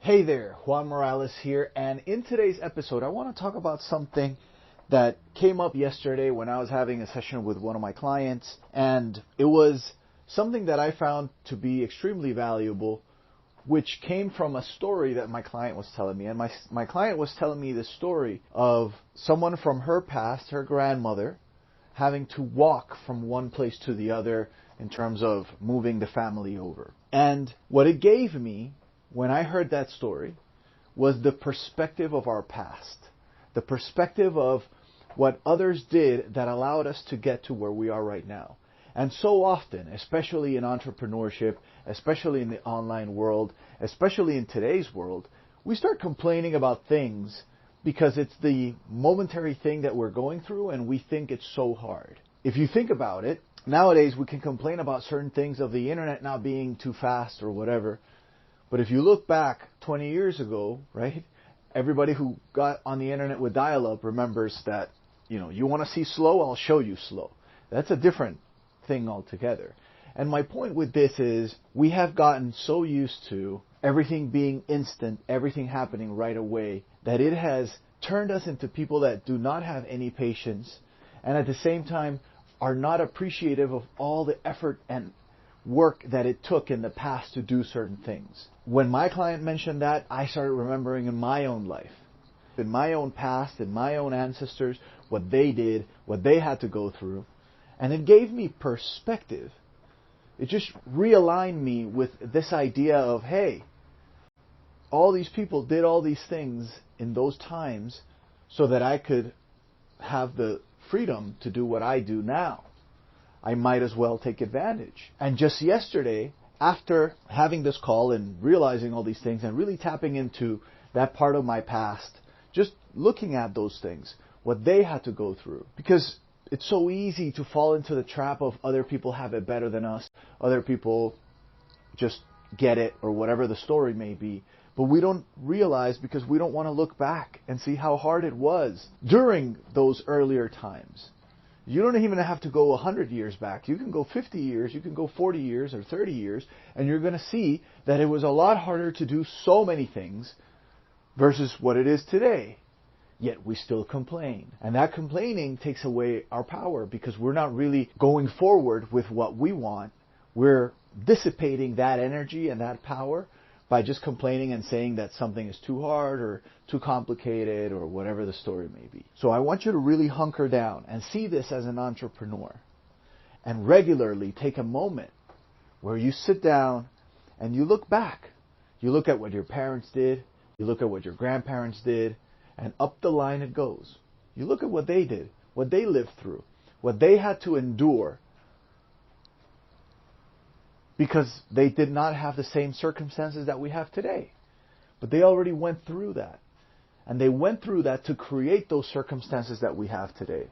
Hey there, Juan Morales here, and in today's episode I want to talk about something that came up yesterday when I was having a session with one of my clients, and it was something that I found to be extremely valuable, which came from a story that my client was telling me. And my client was telling me the story of someone from her past, her grandmother, having to walk from one place to the other in terms of moving the family over. And what it gave me when I heard that story was the perspective of our past, the perspective of what others did that allowed us to get to where we are right now. And so often, especially in entrepreneurship, especially in the online world, especially in today's world, we start complaining about things because it's the momentary thing that we're going through and we think it's so hard. If you think about it, nowadays we can complain about certain things of the internet not being too fast or whatever. But if you look back 20 years ago, right, everybody who got on the internet with dial-up remembers that, you want to see slow, I'll show you slow. That's a different thing altogether. And my point with this is we have gotten so used to everything being instant, everything happening right away, that it has turned us into people that do not have any patience and at the same time are not appreciative of all the effort and work that it took in the past to do certain things. When my client mentioned that, I started remembering in my own life, in my own past, in my own ancestors, what they did, what they had to go through. And it gave me perspective. It just realigned me with this idea of, hey, all these people did all these things in those times so that I could have the freedom to do what I do now. I might as well take advantage. And just yesterday, after having this call and realizing all these things and really tapping into that part of my past, just looking at those things, what they had to go through. Because it's so easy to fall into the trap of other people have it better than us, other people just get it, or whatever the story may be. But we don't realize because we don't want to look back and see how hard it was during those earlier times. You don't even have to go 100 years back. You can go 50 years, you can go 40 years or 30 years, and you're going to see that it was a lot harder to do so many things versus what it is today. Yet we still complain. And that complaining takes away our power because we're not really going forward with what we want. We're dissipating that energy and that power by just complaining and saying that something is too hard or too complicated or whatever the story may be. So I want you to really hunker down and see this as an entrepreneur and regularly take a moment where you sit down and you look back. You look at what your parents did, you look at what your grandparents did, and up the line it goes. You look at what they did, what they lived through, what they had to endure because they did not have the same circumstances that we have today. But they already went through that. And they went through that to create those circumstances that we have today.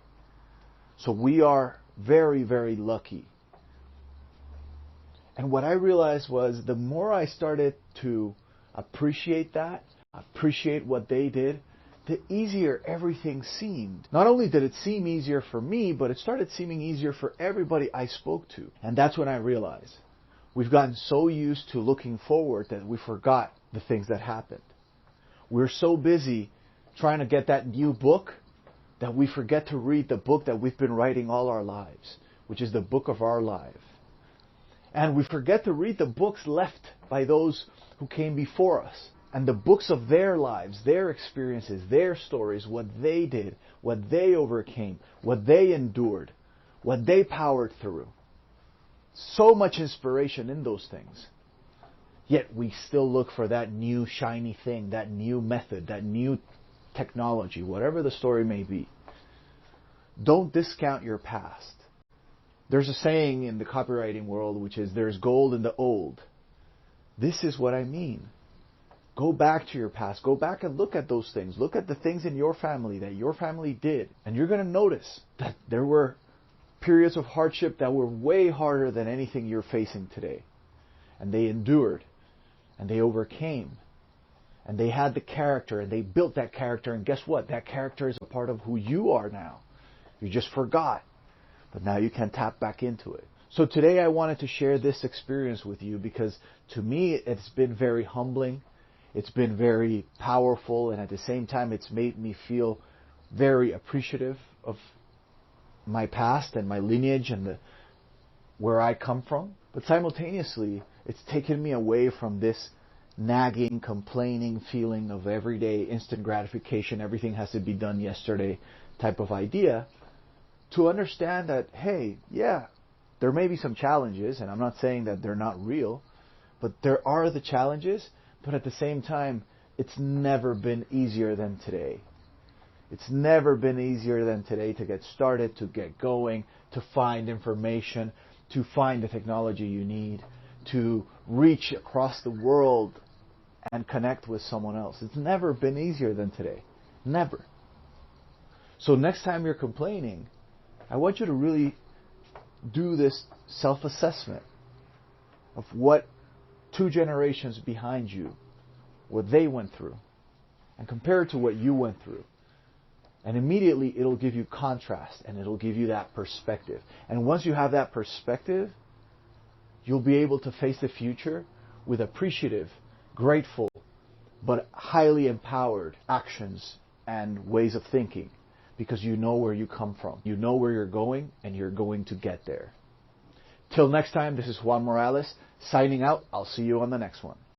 So we are very, very lucky. And what I realized was the more I started to appreciate that, appreciate what they did, the easier everything seemed. Not only did it seem easier for me, but it started seeming easier for everybody I spoke to. And that's when I realized we've gotten so used to looking forward that we forgot the things that happened. We're so busy trying to get that new book that we forget to read the book that we've been writing all our lives, which is the book of our life. And we forget to read the books left by those who came before us. And the books of their lives, their experiences, their stories, what they did, what they overcame, what they endured, what they powered through. So much inspiration in those things. Yet we still look for that new shiny thing, that new method, that new technology, whatever the story may be. Don't discount your past. There's a saying in the copywriting world which is, there's gold in the old. This is what I mean. Go back to your past. Go back and look at those things. Look at the things in your family that your family did. And you're going to notice that there were periods of hardship that were way harder than anything you're facing today. And they endured. And they overcame. And they had the character. And they built that character. And guess what? That character is a part of who you are now. You just forgot. But now you can tap back into it. So today I wanted to share this experience with you because to me it's been very humbling. It's been very powerful, and at the same time, it's made me feel very appreciative of my past and my lineage and where I come from. But simultaneously, it's taken me away from this nagging, complaining feeling of everyday instant gratification, everything has to be done yesterday type of idea, to understand that, hey, yeah, there may be some challenges, and I'm not saying that they're not real, but there are the challenges, but at the same time, it's never been easier than today. It's never been easier than today to get started, to get going, to find information, to find the technology you need, to reach across the world and connect with someone else. It's never been easier than today. Never. So next time you're complaining, I want you to really do this self-assessment of what 2 generations behind you, what they went through, and compare it to what you went through. And immediately it'll give you contrast, and it'll give you that perspective. And once you have that perspective, you'll be able to face the future with appreciative, grateful, but highly empowered actions and ways of thinking, because you know where you come from. You know where you're going, and you're going to get there. Till next time, this is Juan Morales, signing out. I'll see you on the next one.